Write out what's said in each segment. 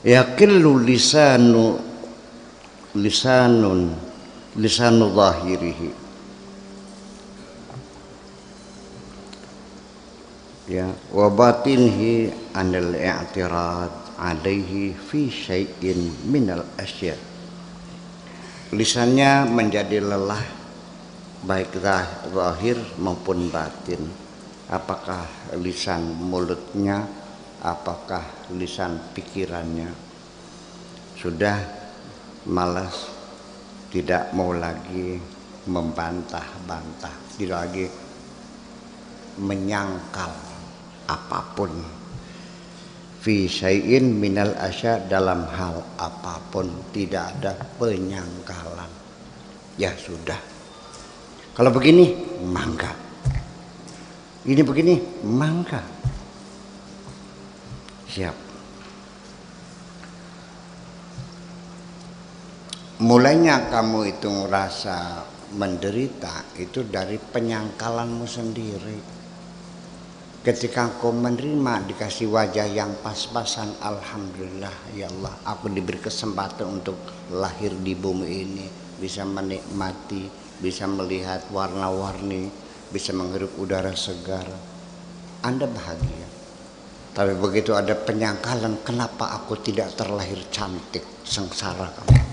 yaqillu lisanu zahirihi, ya, wa batinhi anil i'tirad alaihi fi syai'in minal asya. Lisannya menjadi lelah baik zahir maupun batin. Apakah lisan mulutnya, apakah lisan pikirannya, sudah malas, tidak mau lagi membantah-bantah, tidak lagi menyangkal apapun. Fi syai'in minal asya, dalam hal apapun tidak ada penyangkalan. Ya sudah, kalau begini mangga, ini begini mangga, siap. Mulainya kamu itu ngerasa menderita itu dari penyangkalanmu sendiri. Ketika kau menerima, dikasih wajah yang pas-pasan, alhamdulillah ya Allah, aku diberi kesempatan untuk lahir di bumi ini, bisa menikmati, bisa melihat warna-warni, bisa menghirup udara segar. Anda bahagia. Tapi begitu ada penyangkalan, kenapa aku tidak terlahir cantik, sengsara kamu.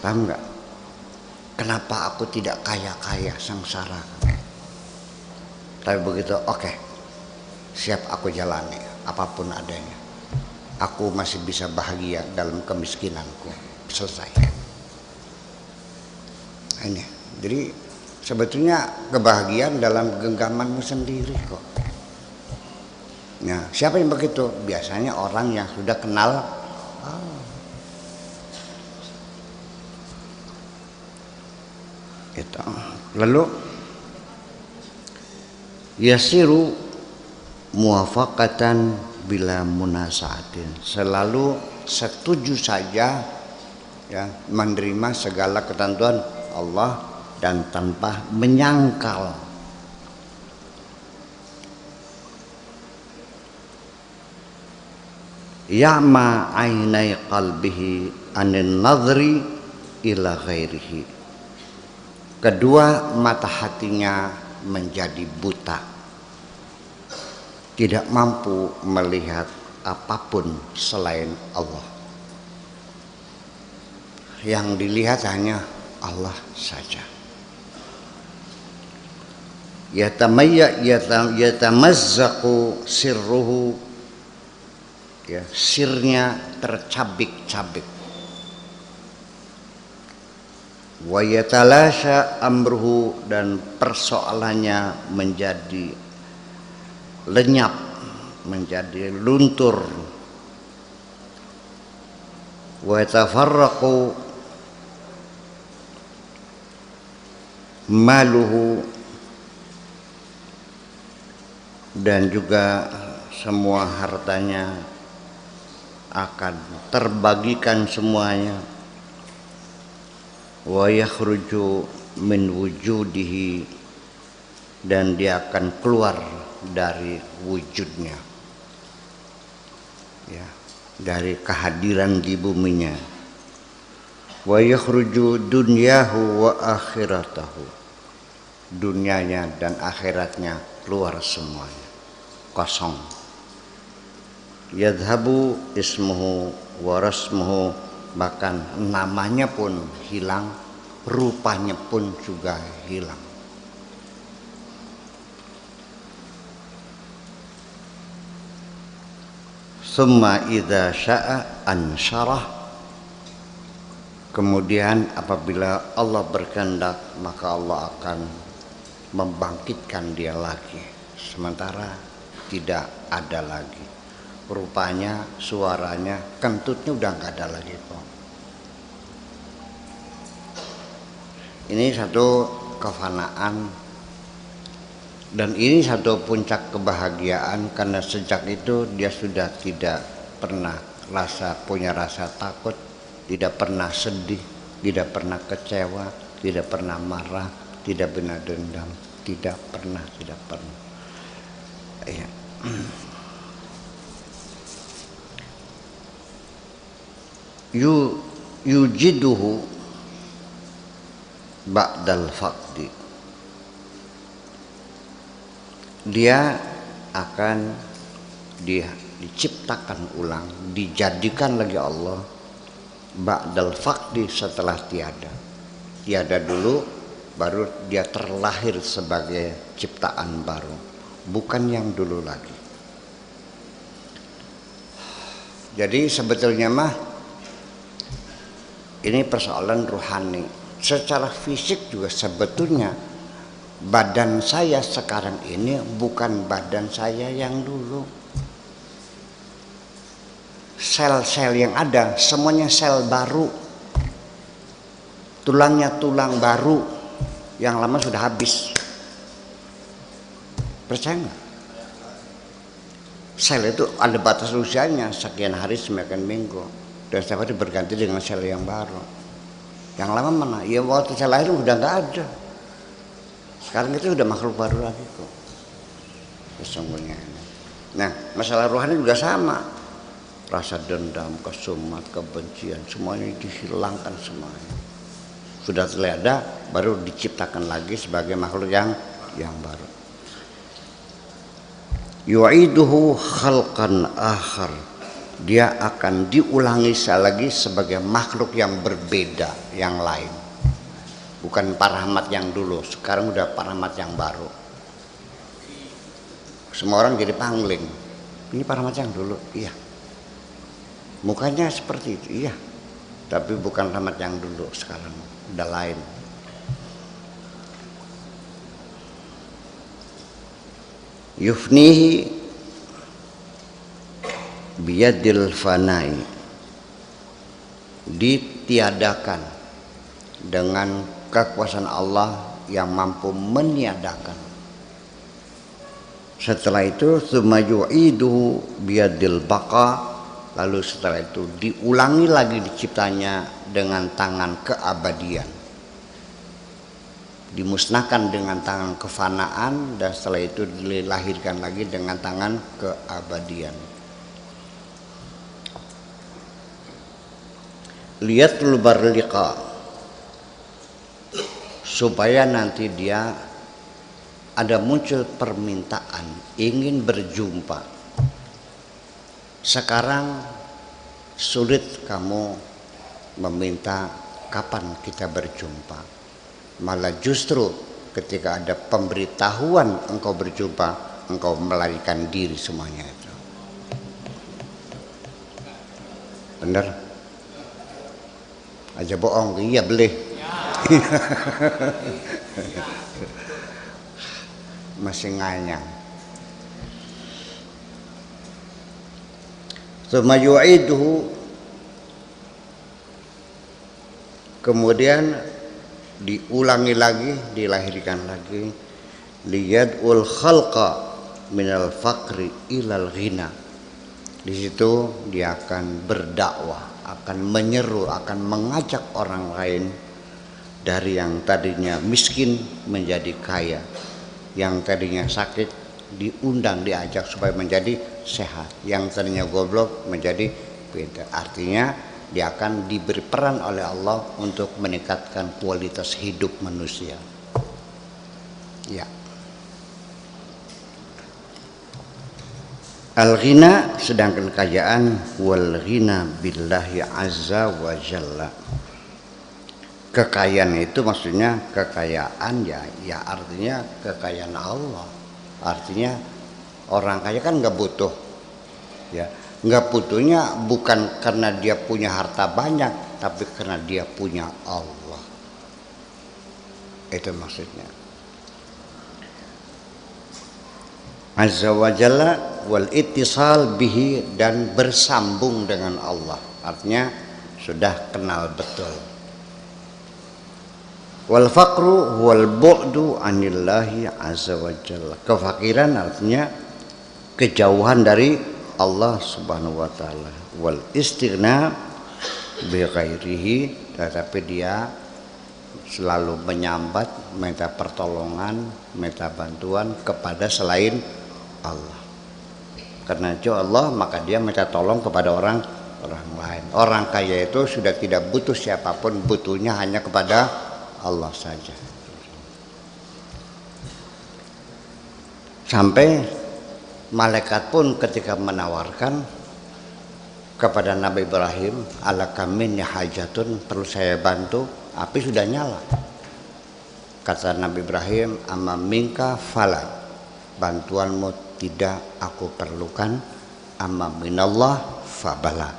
Paham nggak? Kenapa aku tidak kaya-kaya, sengsara kamu. Tapi begitu, oke, siap aku jalani apapun adanya. Aku masih bisa bahagia dalam kemiskinanku. Selesai. Ini, jadi sebetulnya kebahagiaan dalam genggamanmu sendiri kok. Nah, siapa yang begitu? Biasanya orang yang sudah kenal. Itu. Lalu yasiru muwafaqatan bila munasaatin, selalu setuju saja, ya, menerima segala ketentuan Allah dan tanpa menyangkal. Ya'ma ainai qalbihi anin nadhri ila ghairihi, kedua mata hatinya menjadi buta, tidak mampu melihat apapun selain Allah. Yang dilihat hanya Allah saja. Yatamazzaqu sirruhu, ya, sirnya tercabik-cabik. Wa yatalasha amruhu, dan persoalannya menjadi lenyap, menjadi luntur. Wa yatafarraqu maluhu, dan juga semua hartanya akan terbagikan semuanya. Wa yakhruju min wujudihi, dan dia akan keluar dari wujudnya, ya, dari kehadiran di buminya. Wa yakhruju dunyahu wa akhiratahu, dunianya dan akhiratnya keluar semuanya, kosong. Yadhabu ismuhu wa rasmuhu, bahkan namanya pun hilang, rupanya pun juga hilang. Summa idza sya'a ansyarah, kemudian apabila Allah berkehendak maka Allah akan membangkitkan dia lagi, sementara tidak ada lagi. Rupanya, suaranya, kentutnya udah nggak ada lagi kok. Ini satu kefanaan, dan ini satu puncak kebahagiaan, karena sejak itu dia sudah tidak pernah punya rasa takut, tidak pernah sedih, tidak pernah kecewa, tidak pernah marah, tidak pernah dendam, tidak pernah. Ya. yujiduhu ba'dal faqdi, dia akan diciptakan ulang, dijadikan lagi Allah ba'dal faqdi, setelah tiada dulu baru dia terlahir sebagai ciptaan baru, bukan yang dulu lagi. Jadi sebetulnya mah ini persoalan rohani. Secara fisik juga sebetulnya badan saya sekarang ini bukan badan saya yang dulu. Sel-sel yang ada semuanya sel baru, tulangnya tulang baru, yang lama sudah habis. Percaya nggak? Sel itu ada batas usianya, sekian hari sekian minggu, dan setiap hari berganti dengan sel yang baru. Yang lama mana? Ya waktu saya lahir udah nggak ada. Sekarang itu udah makhluk baru lagi kok sesungguhnya. Nah, masalah rohani juga sama. Rasa dendam, kesumat, kebencian, semuanya dihilangkan semuanya. Sudah terlihat, baru diciptakan lagi sebagai makhluk yang baru. Yu'iduhu khalqan akhar, dia akan diulangi lagi sebagai makhluk yang berbeda, yang lain. Bukan Pak Rahmat yang dulu, sekarang udah Pak Rahmat yang baru. Semua orang jadi pangling. Ini Pak Rahmat yang dulu, iya. Mukanya seperti itu, iya. Tapi bukan Rahmat yang dulu, sekarang udah lain. Yufnihi biyadil fanai, ditiadakan dengan kekuasaan Allah yang mampu meniadakan. Setelah itu tsumma yu'iduhu biyadil baqa, lalu setelah itu diulangi lagi diciptanya dengan tangan keabadian, dimusnahkan dengan tangan kefanaan, dan setelah itu dilahirkan lagi dengan tangan keabadian. Liyatul barliqa, supaya nanti dia ada muncul permintaan ingin berjumpa. Sekarang sulit kamu meminta kapan kita berjumpa, malah justru ketika ada pemberitahuan engkau berjumpa, engkau melarikan diri semuanya itu. Benar? Aja bohong, iya boleh. Masih nganyang. Tsumma yu'iduhu, kemudian diulangi lagi, dilahirkan lagi. Liyad'ul khalqa minal faqri ilal ghina. Di situ dia akan berdakwah, akan menyeru, akan mengajak orang lain dari yang tadinya miskin menjadi kaya, yang tadinya sakit diundang, diajak supaya menjadi sehat, yang tadinya goblok menjadi pintar. Artinya dia akan diberi peran oleh Allah untuk meningkatkan kualitas hidup manusia. Ya. Al-ghina, sedangkan kekayaan, wal ghina billahi azza wa jalla. Kekayaan itu maksudnya kekayaan ya artinya kekayaan Allah. Artinya orang kaya kan nggak butuh, ya nggak butuhnya bukan karena dia punya harta banyak, tapi karena dia punya Allah. Itu maksudnya. Azza wa jalla wal ittisal bihi, dan bersambung dengan Allah, artinya sudah kenal betul. Wal faqru wal bu'du anillahi azza wa jalla, kefakiran artinya kejauhan dari Allah subhanahu wa ta'ala. Wal istighna bi ghairihi, tetapi dia selalu menyambat, minta pertolongan, minta bantuan kepada selain Allah. Karena itu Allah, maka dia minta tolong kepada orang orang lain. Orang kaya itu sudah tidak butuh siapapun, butuhnya hanya kepada Allah saja. Sampai malaikat pun ketika menawarkan kepada Nabi Ibrahim, alaka minni hajatun, perlu saya bantu, api sudah nyala. Kata Nabi Ibrahim, amma minka fala, bantuanmu tidak aku perlukan, amma minallah fabala,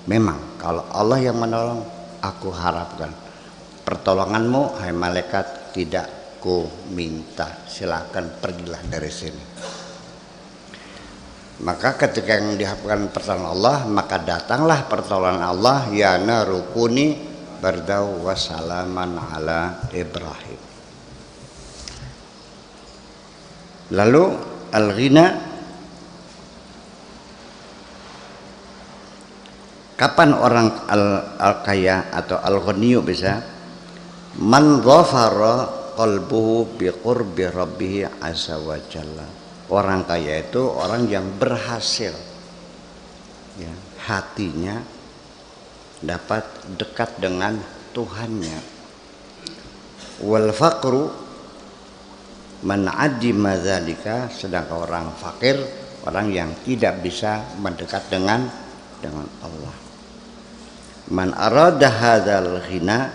memang kalau Allah yang menolong aku harapkan, pertolonganmu hai malaikat tidak ku minta, silakan pergilah dari sini. Maka ketika yang diharapkan pertolongan Allah, maka datanglah pertolongan Allah, ya narukuni bardau wassalaman ala Ibrahim. Lalu al-ghina, kapan orang al-kaya atau al-ghaniyu bisa? Man dhafara qalbuhu bi qurbi rabbih azza wa jalla. Orang kaya itu orang yang berhasil, ya, hatinya dapat dekat dengan Tuhannya. Wal faqru man adima dzalika, sedangkan orang fakir orang yang tidak bisa mendekat dengan Allah. Man arada hadzal ghina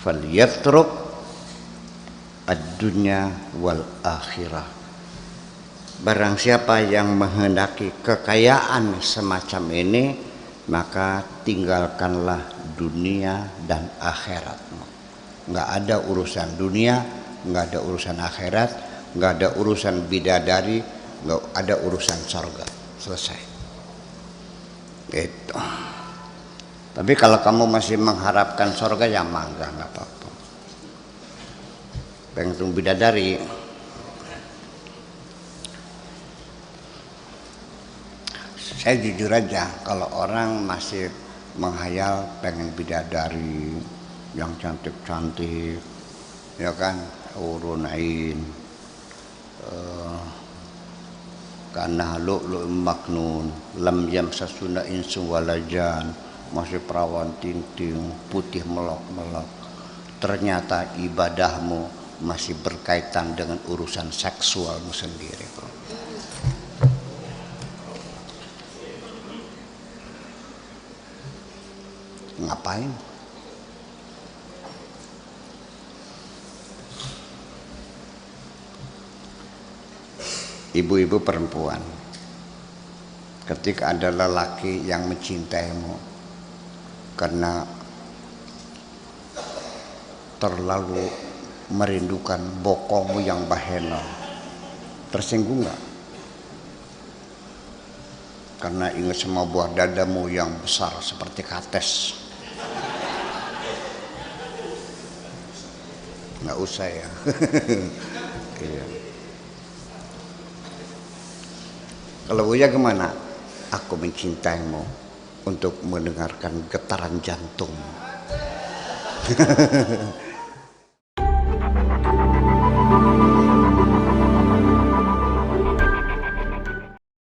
falyatruk ad-dunya wal akhirah. Barang siapa yang menghendaki kekayaan semacam ini, maka tinggalkanlah dunia dan akhiratmu. Nggak ada urusan dunia, nggak ada urusan akhirat, nggak ada urusan bidadari, nggak ada urusan surga. Selesai. Itu. Tapi kalau kamu masih mengharapkan surga, ya mangga, nggak apa-apa. Pengen bidadari. Saya jujur aja, kalau orang masih menghayal pengen bidadari yang cantik-cantik, ya kan, hurun ain, karena lu'lu' maknun, lam yamsasuna insun walajan, masih perawan ting-ting, putih melok-melok. Ternyata ibadahmu masih berkaitan dengan urusan seksualmu sendiri. Ngapain? Ibu-ibu perempuan, ketika ada lelaki yang mencintaimu karena terlalu merindukan bokongmu yang bahena, tersinggung nggak? Karena ingat sama buah dadamu yang besar seperti kates. Nggak usah ya. Iya. Kalau Buya gimana? Aku mencintaimu untuk mendengarkan getaran jantung.